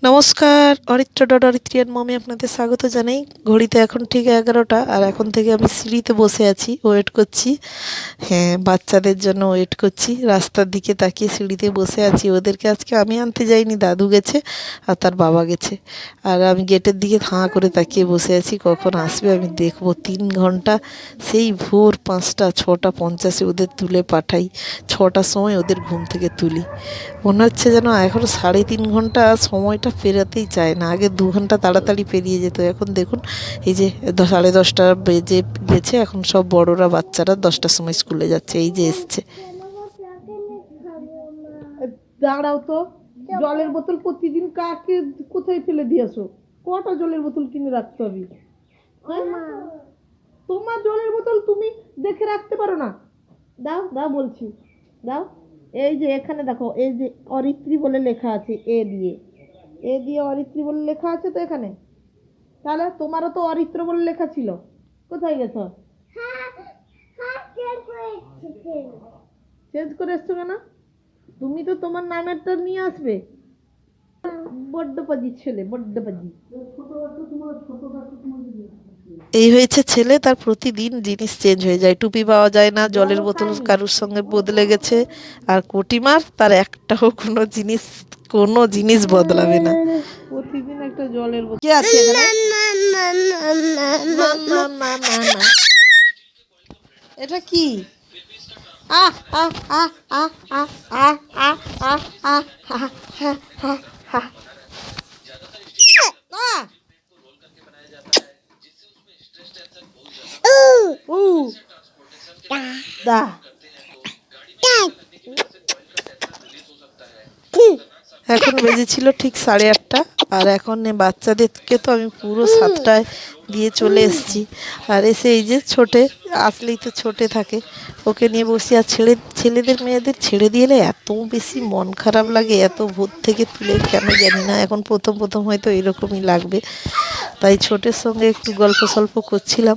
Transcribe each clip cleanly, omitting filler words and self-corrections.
নমস্কার, অরিত্র ডট অরিত্রিয়ান মমে আপনাদের স্বাগত জানাই। ঘড়িতে এখন ঠিক 11টা, আর এখন থেকে আমি সিঁড়িতে বসে আছি, ওয়েট করছি। হ্যাঁ, বাচ্চাদের জন্য ওয়েট করছি। রাস্তার দিকে তাকিয়ে সিঁড়িতে বসে আছি। ওদেরকে আজকে আমি আনতে যাইনি, দাদু গেছে আর তার বাবা গেছে। আর আমি গেটের দিকে হাঁ করে তাকিয়ে বসে আছি, কখন আসবে আমি দেখবো। 3 ঘন্টা, সেই ভোর 5টা 6:50 ওদের তুলে পাঠাই, 6টার সময় ওদের ঘুম থেকে তুলি। মনে হচ্ছে যেন এখন 3.5 ঘন্টা সময়টা পেরাতেই চায় না। আগে 2 ঘন্টা তাড়াতাড়ি পেরিয়ে যেত, এখন দেখুন এই যে 10:30 বেজে গেছে। এখন সব বড়রা বাচ্চারা 10টার সময় স্কুলে যাচ্ছে, এই যে এসছে। দাঁড়াও তো, জলের বোতল প্রতিদিন কাকে কোথায় ফেলে দিয়েছো? কটা জলের বোতল কিনে রাখতে হবে? তোমার জলের বোতল তুমি দেখে রাখতে পারো না? দাও দাও বলছি, দাও। এই যে এখানে দেখো, এই যে অরিত্রী বলে লেখা আছে, এ দিয়ে অরিত্রী বলে লেখা আছে তো এখানে। তাহলে তোমারও তো অরিত্র বলে লেখা ছিল, কোথায় গেছো? চেঞ্জ করে এসছো কেন? তুমি তো তোমার নামেরটা নিয়ে আসবে। বড্ড পাজি ছেলে, বড্ড পাজি। এই হয়েছে ছেলে, তার প্রতিদিন জিনিস চেঞ্জ হয়ে যায়। টুপি পাওয়া যায় না, জলের বোতল কারুর সঙ্গে বদলে গেছে। আর কোটিমার তার একটাও কোনো জিনিস বদলাবে না। প্রতিদিন একটা জলের বোতল। কে আছে এখানে? না না না না না, এটা কি? আহ আহ আহ আহ আহ আহ আহ আহ আহ আহ হ্যাঁ হ্যাঁ হ্যাঁ। আহ উ দা। এখন বেজেছিল ঠিক 8:30, আর এখন বাচ্চাদেরকে তো আমি পুরো 7টায় দিয়ে চলে এসেছি। আর এসে এই যে ছোটে, আসলেই তো ছোটে থাকে, ওকে নিয়ে বসি। আর ছেলেদের মেয়েদের ছেড়ে দিলে এত বেশি মন খারাপ লাগে, এত ভোর থেকে তুলে কেন জানি না। এখন প্রথম প্রথম হয়তো এরকমই লাগবে। তাই ছোটের সঙ্গে একটু গল্প সল্প করছিলাম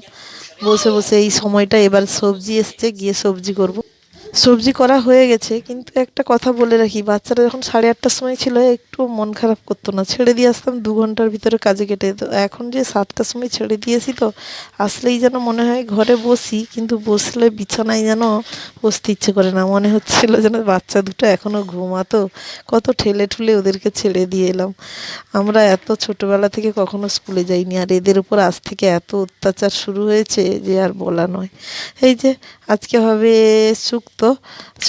বসে বসে। এই সময়টা এবার সবজি এসছে, গিয়ে সবজি করব। সবজি করা হয়ে গেছে, কিন্তু একটা কথা বলে রাখি, বাচ্চারা যখন 8:30টার সময় ছিল একটু মন খারাপ করতো না, ছেড়ে দিয়ে আসতাম 2 ঘন্টার ভিতরে কাজে কেটে যেত। এখন যে 7টার সময় ছেড়ে দিয়েছি তো, আসলেই যেন মনে হয় ঘরে বসি, কিন্তু বসলে বিছানায় যেন বসতে ইচ্ছে করে না। মনে হচ্ছিল যেন বাচ্চা দুটো এখনও ঘুমাতো, কত ঠেলে ঠুলে ওদেরকে ছেড়ে দিয়ে এলাম। আমরা এত ছোটবেলা থেকে কখনো স্কুলে যাইনি, আর এদের উপর আজ থেকে এত অত্যাচার শুরু হয়েছে যে আর বলা নয়। এই যে আজকে হবে শুক্তো।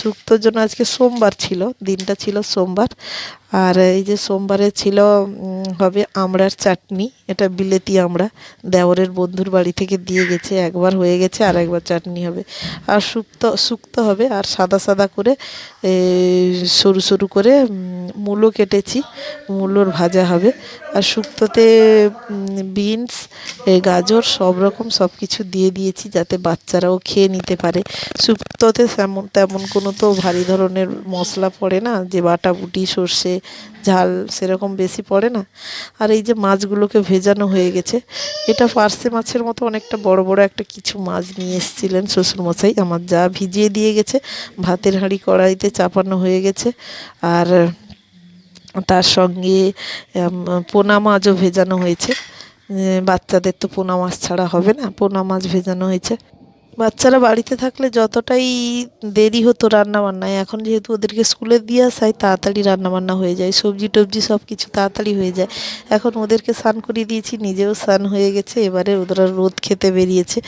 শুক্তোর জন্য আজকে সোমবার ছিল, দিনটা ছিল সোমবার। আর এই যে সোমবারে ছিল হবে আমড়ার চাটনি। এটা বিলেতি আমড়া, দেওরের বন্ধুর বাড়ি থেকে দিয়ে গেছে, একবার হয়ে গেছে আর একবার চাটনি হবে। আর শুক্তো শুক্তো হবে, আর সাদা সাদা করে সরু সরু করে মূলো কেটেছি, মূলোর ভাজা হবে। আর শুক্তোতে বিনস, গাজর সব রকম সব কিছু দিয়ে দিয়েছি যাতে বাচ্চারাও খেয়ে নিতে পারে। শুক্তোতে তেমন তেমন কোনো তো ভারী ধরনের মশলা পড়ে না, যে বাটাবুটি সর্ষে ঝাল সেরকম বেশি পড়ে না। আর এই যে মাছগুলোকে ভেজানো হয়ে গেছে, এটা পার্সে মাছের মতো অনেকটা বড় বড় একটা কিছু মাছ নিয়ে এসেছিলেন শ্বশুরমশাই, আমার যা ভিজিয়ে দিয়ে গেছে। ভাতের হাঁড়ি কড়াইতে চাপানো হয়ে গেছে। আর তার সঙ্গে পোনা মাছও ভেজানো হয়েছে। বাচ্চাদের তো পোনা মাছ ছাড়া হবে না, পোনা মাছ ভেজানো হয়েছে। বাচ্চারা বাড়িতে থাকলে যতটাই দেরি হতো রান্নাবান্নায়, এখন যেহেতু ওদেরকে স্কুলে দিয়ে আসায় তাড়াতাড়ি রান্নাবান্না হয়ে যায়, সবজি টবজি সব কিছু তাড়াতাড়ি হয়ে যায়। এখন ওদেরকে স্নান করিয়ে দিয়েছি, নিজেও স্নান হয়ে গেছে। এবারে ওরা রোদ খেতে বেরিয়েছে,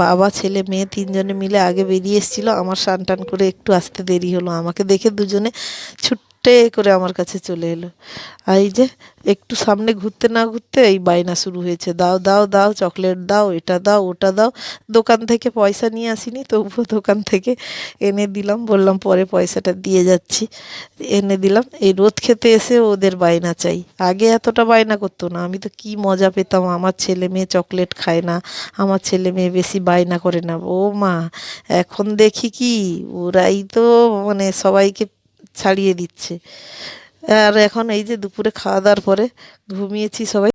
বাবা ছেলে মেয়ে 3জনে মিলে আগে বেরিয়ে এসেছিলো। আমার স্নান টান করে একটু আসতে দেরি হলো, আমাকে দেখে দুজনে ছুট্টে করে আমার কাছে চলে এলো। আর এই যে একটু সামনে ঘুরতে না ঘুরতে এই বায়না শুরু হয়েছে, দাও দাও দাও, চকলেট দাও, এটা দাও ওটা দাও। দোকান থেকে পয়সা নিয়ে আসিনি, তবুও দোকান থেকে এনে দিলাম, বললাম পরে পয়সাটা দিয়ে যাচ্ছি। এনে দিলাম। এই রোদ খেতে এসে ওদের বায়না চাই। আগে এতটা বায়না করতো না, আমি তো কি মজা পেতাম। আমার ছেলে মেয়ে চকলেট খায় না, আমার ছেলে মেয়ে বেশি বায়না করে না। ও মা, এখন দেখি কি ওরাই তো মানে সবাইকে ছাড়িয়ে দিচ্ছে। আর এখন এই যে দুপুরে খাওয়া দাওয়ার পরে ঘুমিয়েছি সবাই।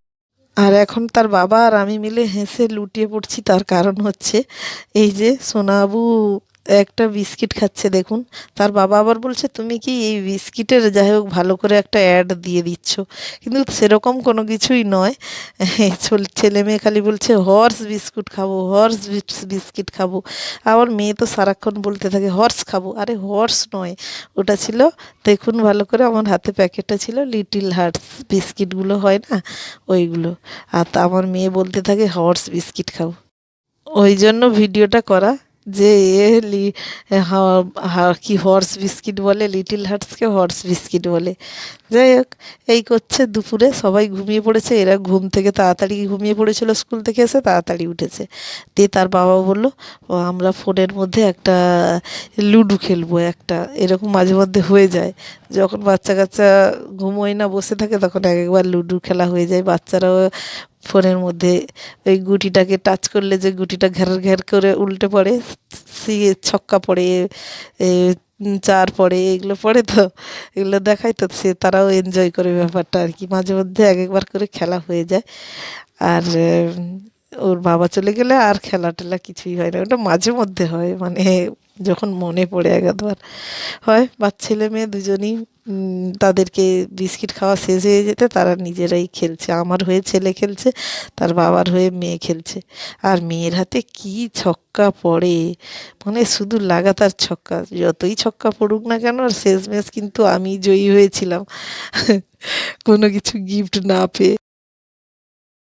আর এখন তার বাবা আর আমি মিলে হেসে লুটিয়ে পড়ছি। তার কারণ হচ্ছে এই যে সোনাবু একটা বিস্কিট খাচ্ছে দেখুন। তার বাবা আবার বলছে তুমি কি এই বিস্কিটের যাই হোক ভালো করে একটা অ্যাড দিয়ে দিচ্ছ, কিন্তু সেরকম কোনো কিছুই নয়। ছেলে মেয়ে খালি বলছে হর্স বিস্কুট খাবো, হর্স বিস্কিট খাবো। আমার মেয়ে তো সারাক্ষণ বলতে থাকে হর্স খাবো, আরে হর্স নয়, ওটা ছিল, দেখুন ভালো করে আমার হাতে প্যাকেটটা ছিল লিটিল হার্টস বিস্কিটগুলো হয় না ওইগুলো। আর তা আমার মেয়ে বলতে থাকে হর্স বিস্কিট খাবো। ওই জন্য ভিডিওটা করা, যে এ লি কি হর্স বিস্কিট বলে, লিটিল হার্টসকে হর্স বিস্কিট বলে। যাই হোক, এই করছে, দুপুরে সবাই ঘুমিয়ে পড়েছে, এরা ঘুম থেকে তাড়াতাড়ি ঘুমিয়ে পড়েছিল, স্কুল থেকে এসে তাড়াতাড়ি উঠেছে। দিয়ে তার বাবা বললো "ও, আমরা ফোনের মধ্যে একটা লুডো খেলবো একটা", এরকম মাঝে মধ্যে হয়ে যায় যখন বাচ্চা কাচ্চা ঘুমোয় না বসে থাকে, তখন এক একবার লুডো খেলা হয়ে যায়। বাচ্চারাও ফোনের মধ্যে ওই গুটিটাকে টাচ করলে যে গুটিটা ঘ্যার ঘ্যার করে উল্টে পড়ে, ছক্কা পড়ে, এ, চার পড়ে, এগুলো পড়ে তো, এগুলো দেখায় তো, তারাও এনজয় করে ব্যাপারটা আর কি। মাঝে মধ্যে এক একবার করে খেলা হয়ে যায়। আর ওর বাবা চলে গেলে আর খেলা টেলা কিছুই হয় না, ওটা মাঝে মধ্যে হয়, মানে যখন মনে পড়ে এক আধবার হয়। বা ছেলে মেয়ে দুজনেই তাদেরকে বিস্কিট খাওয়া শেষ হয়ে যেতে তারা নিজেরাই খেলছে, আমার হয়ে ছেলে খেলছে, তার বাবার হয়ে মেয়ে খেলছে। আর মেয়ের হাতে কি ছক্কা পড়ে, মানে শুধু লাগাতার ছক্কা, যতই ছক্কা পড়ুক না কেন, আর শেষমেশ কিন্তু আমি জয়ী হয়েছিলাম কোনো কিছু গিফট না পেয়ে।